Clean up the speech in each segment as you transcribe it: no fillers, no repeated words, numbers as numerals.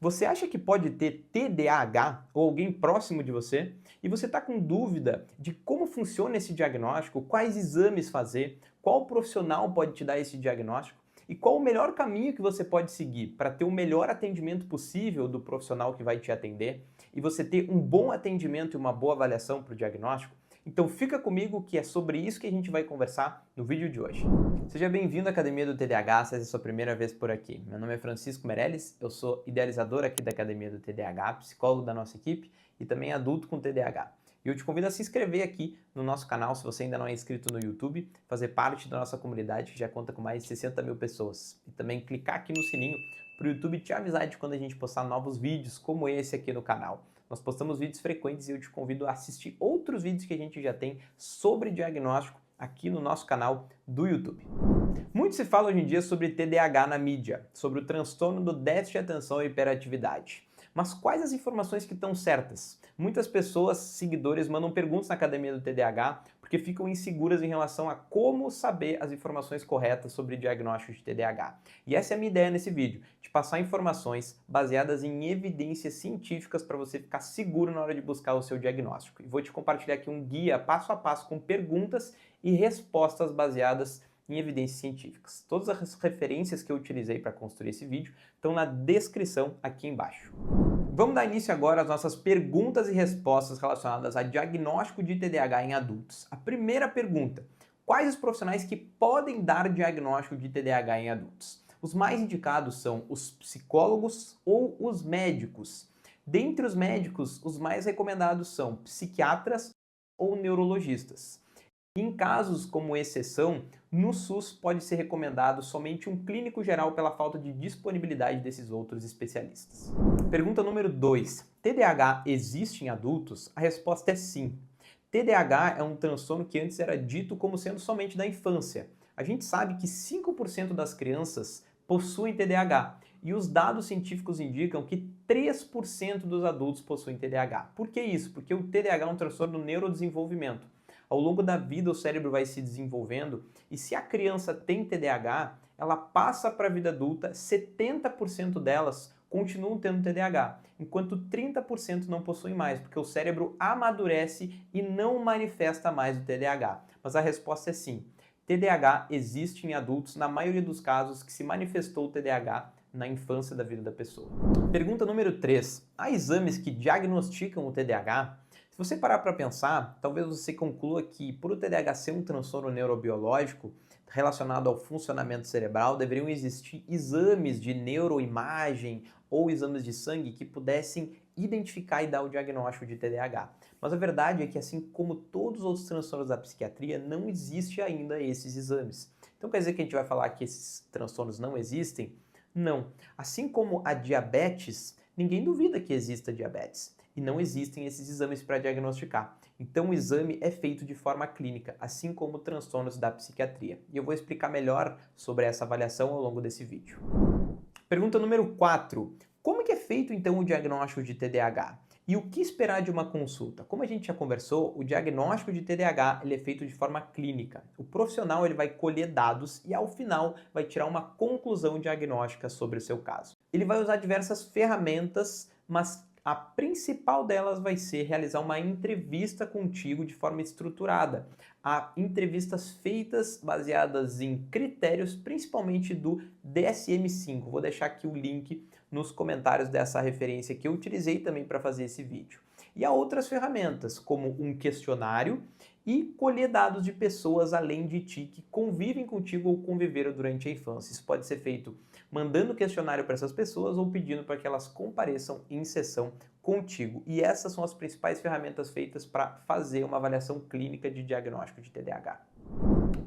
Você acha que pode ter TDAH ou alguém próximo de você? E você está com dúvida de como funciona esse diagnóstico, quais exames fazer, qual profissional pode te dar esse diagnóstico e qual o melhor caminho que você pode seguir para ter o melhor atendimento possível do profissional que vai te atender e você ter um bom atendimento e uma boa avaliação para o diagnóstico? Então fica comigo que é sobre isso que a gente vai conversar no vídeo de hoje. Seja bem-vindo à Academia do TDAH, se essa é a sua primeira vez por aqui. Meu nome é Francisco Meirelles, eu sou idealizador aqui da Academia do TDAH, psicólogo da nossa equipe e também adulto com TDAH. E eu te convido a se inscrever aqui no nosso canal, se você ainda não é inscrito no YouTube, fazer parte da nossa comunidade que já conta com mais de 60 mil pessoas. E também clicar aqui no sininho para o YouTube te avisar de quando a gente postar novos vídeos como esse aqui no canal. Nós postamos vídeos frequentes e eu te convido a assistir outros vídeos que a gente já tem sobre diagnóstico aqui no nosso canal do YouTube. Muito se fala hoje em dia sobre TDAH na mídia, sobre o transtorno do déficit de atenção e hiperatividade. Mas quais as informações que estão certas? Muitas pessoas, seguidores, mandam perguntas na Academia do TDAH porque ficam inseguras em relação a como saber as informações corretas sobre diagnóstico de TDAH. E essa é a minha ideia nesse vídeo, de passar informações baseadas em evidências científicas para você ficar seguro na hora de buscar o seu diagnóstico. E vou te compartilhar aqui um guia passo a passo com perguntas e respostas baseadas em evidências científicas. Todas as referências que eu utilizei para construir esse vídeo estão na descrição aqui embaixo. Vamos dar início agora às nossas perguntas e respostas relacionadas a diagnóstico de TDAH em adultos. A primeira pergunta: quais os profissionais que podem dar diagnóstico de TDAH em adultos? Os mais indicados são os psicólogos ou os médicos. Dentre os médicos, os mais recomendados são psiquiatras ou neurologistas. Em casos como exceção, no SUS pode ser recomendado somente um clínico geral pela falta de disponibilidade desses outros especialistas. Pergunta número 2. TDAH existe em adultos? A resposta é sim. TDAH é um transtorno que antes era dito como sendo somente da infância. A gente sabe que 5% das crianças possuem TDAH e os dados científicos indicam que 3% dos adultos possuem TDAH. Por que isso? Porque o TDAH é um transtorno do neurodesenvolvimento. Ao longo da vida, o cérebro vai se desenvolvendo e se a criança tem TDAH, ela passa para a vida adulta, 70% delas continuam tendo TDAH, enquanto 30% não possuem mais, porque o cérebro amadurece e não manifesta mais o TDAH. Mas a resposta é sim. TDAH existe em adultos, na maioria dos casos que se manifestou o TDAH na infância da vida da pessoa. Pergunta número 3. Há exames que diagnosticam o TDAH? Se você parar para pensar, talvez você conclua que, por o TDAH ser um transtorno neurobiológico relacionado ao funcionamento cerebral, deveriam existir exames de neuroimagem ou exames de sangue que pudessem identificar e dar o diagnóstico de TDAH. Mas a verdade é que, assim como todos os outros transtornos da psiquiatria, não existe ainda esses exames. Então quer dizer que a gente vai falar que esses transtornos não existem? Não. Assim como a diabetes, ninguém duvida que exista diabetes. E não existem esses exames para diagnosticar. Então o exame é feito de forma clínica, assim como transtornos da psiquiatria. E eu vou explicar melhor sobre essa avaliação ao longo desse vídeo. Pergunta número 4. Como que é feito então o diagnóstico de TDAH? E o que esperar de uma consulta? Como a gente já conversou, o diagnóstico de TDAH ele é feito de forma clínica. O profissional ele vai colher dados e ao final vai tirar uma conclusão diagnóstica sobre o seu caso. Ele vai usar diversas ferramentas, mas a principal delas vai ser realizar uma entrevista contigo de forma estruturada. Há entrevistas feitas baseadas em critérios, principalmente do DSM-5. Vou deixar aqui o link nos comentários dessa referência que eu utilizei também para fazer esse vídeo. E há outras ferramentas, como um questionário e colher dados de pessoas além de ti que convivem contigo ou conviveram durante a infância. Isso pode ser feito mandando questionário para essas pessoas ou pedindo para que elas compareçam em sessão contigo. E essas são as principais ferramentas feitas para fazer uma avaliação clínica de diagnóstico de TDAH.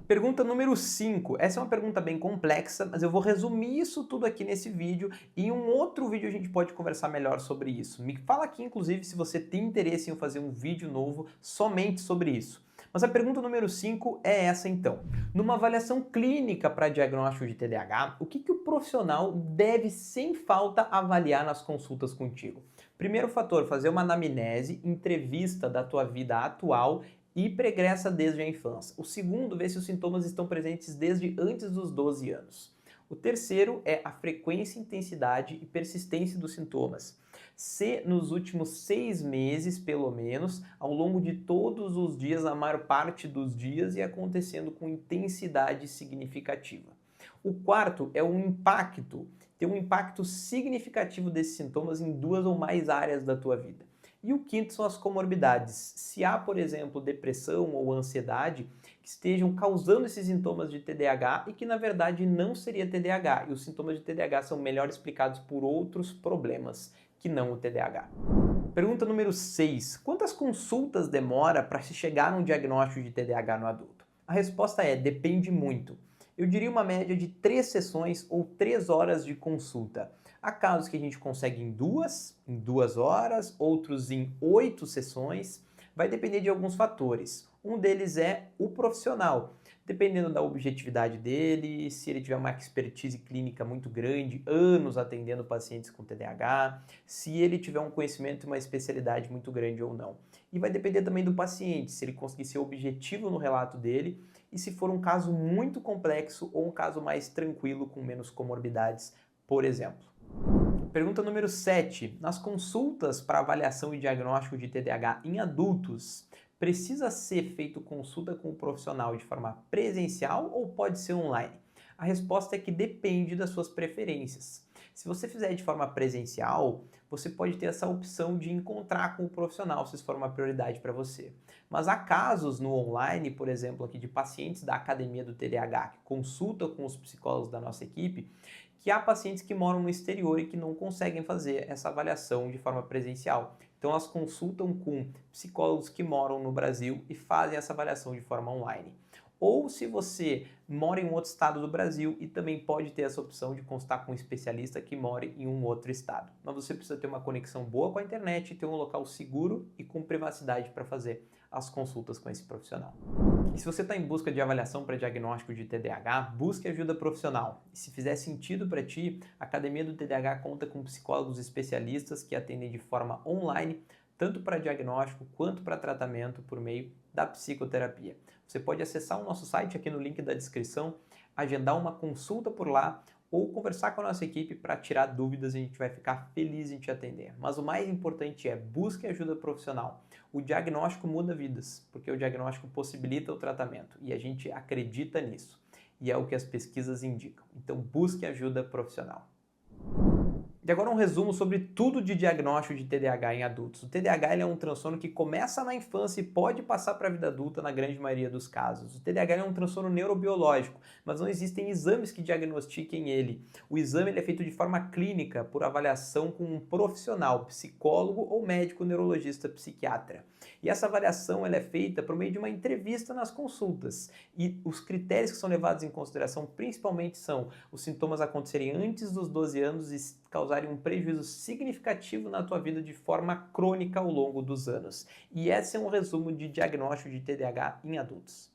Pergunta número 5. Essa é uma pergunta bem complexa, mas eu vou resumir isso tudo aqui nesse vídeo e em um outro vídeo a gente pode conversar melhor sobre isso. Me fala aqui, inclusive, se você tem interesse em fazer um vídeo novo somente sobre isso. Mas a pergunta número 5 é essa então. Numa avaliação clínica para diagnóstico de TDAH, o que o profissional deve sem falta avaliar nas consultas contigo? Primeiro fator, fazer uma anamnese, entrevista da tua vida atual e pregressa desde a infância. O segundo, ver se os sintomas estão presentes desde antes dos 12 anos. O terceiro é a frequência, intensidade e persistência dos sintomas. Se nos últimos 6 meses, pelo menos, ao longo de todos os dias, a maior parte dos dias, e acontecendo com intensidade significativa. O quarto é o impacto, ter um impacto significativo desses sintomas em 2 ou mais áreas da tua vida. E o quinto são as comorbidades. Se há, por exemplo, depressão ou ansiedade que estejam causando esses sintomas de TDAH e que na verdade não seria TDAH, e os sintomas de TDAH são melhor explicados por outros problemas que não o TDAH. Pergunta número 6. Quantas consultas demora para se chegar a um diagnóstico de TDAH no adulto? A resposta é: depende muito. Eu diria uma média de 3 sessões ou 3 horas de consulta. Há casos que a gente consegue em 2 horas, outros em 8 sessões. Vai depender de alguns fatores. Um deles é o profissional. Dependendo da objetividade dele, se ele tiver uma expertise clínica muito grande, anos atendendo pacientes com TDAH, se ele tiver um conhecimento e uma especialidade muito grande ou não. E vai depender também do paciente, se ele conseguir ser objetivo no relato dele e se for um caso muito complexo ou um caso mais tranquilo com menos comorbidades, por exemplo. Pergunta número 7. Nas consultas para avaliação e diagnóstico de TDAH em adultos, precisa ser feito consulta com o profissional de forma presencial ou pode ser online? A resposta é que depende das suas preferências. Se você fizer de forma presencial, você pode ter essa opção de encontrar com o profissional, se isso for uma prioridade para você. Mas há casos no online, por exemplo, aqui de pacientes da Academia do TDAH que consultam com os psicólogos da nossa equipe, que há pacientes que moram no exterior e que não conseguem fazer essa avaliação de forma presencial. Então elas consultam com psicólogos que moram no Brasil e fazem essa avaliação de forma online. Ou se você mora em um outro estado do Brasil e também pode ter essa opção de consultar com um especialista que mora em um outro estado. Mas você precisa ter uma conexão boa com a internet e ter um local seguro e com privacidade para fazer as consultas com esse profissional. E se você está em busca de avaliação para diagnóstico de TDAH, busque ajuda profissional. E se fizer sentido para ti, a Academia do TDAH conta com psicólogos especialistas que atendem de forma online, tanto para diagnóstico quanto para tratamento por meio da psicoterapia. Você pode acessar o nosso site aqui no link da descrição, agendar uma consulta por lá ou conversar com a nossa equipe para tirar dúvidas e a gente vai ficar feliz em te atender. Mas o mais importante é busque ajuda profissional. O diagnóstico muda vidas, porque o diagnóstico possibilita o tratamento e a gente acredita nisso. E é o que as pesquisas indicam. Então busque ajuda profissional. E agora um resumo sobre tudo de diagnóstico de TDAH em adultos. O TDAH ele é um transtorno que começa na infância e pode passar para a vida adulta na grande maioria dos casos. O TDAH é um transtorno neurobiológico, mas não existem exames que diagnostiquem ele. O exame ele é feito de forma clínica, por avaliação com um profissional, psicólogo ou médico neurologista psiquiatra. E essa avaliação ela é feita por meio de uma entrevista nas consultas. E os critérios que são levados em consideração principalmente são os sintomas acontecerem antes dos 12 anos e causarem um prejuízo significativo na tua vida de forma crônica ao longo dos anos. E esse é um resumo de diagnóstico de TDAH em adultos.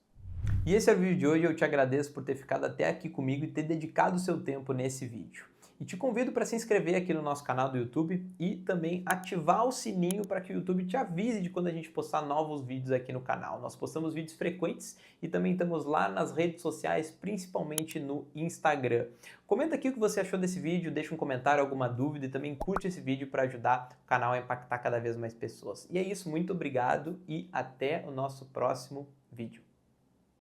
E esse é o vídeo de hoje, eu te agradeço por ter ficado até aqui comigo e ter dedicado o seu tempo nesse vídeo. E te convido para se inscrever aqui no nosso canal do YouTube e também ativar o sininho para que o YouTube te avise de quando a gente postar novos vídeos aqui no canal. Nós postamos vídeos frequentes e também estamos lá nas redes sociais, principalmente no Instagram. Comenta aqui o que você achou desse vídeo, deixa um comentário, alguma dúvida e também curte esse vídeo para ajudar o canal a impactar cada vez mais pessoas. E é isso, muito obrigado e até o nosso próximo vídeo.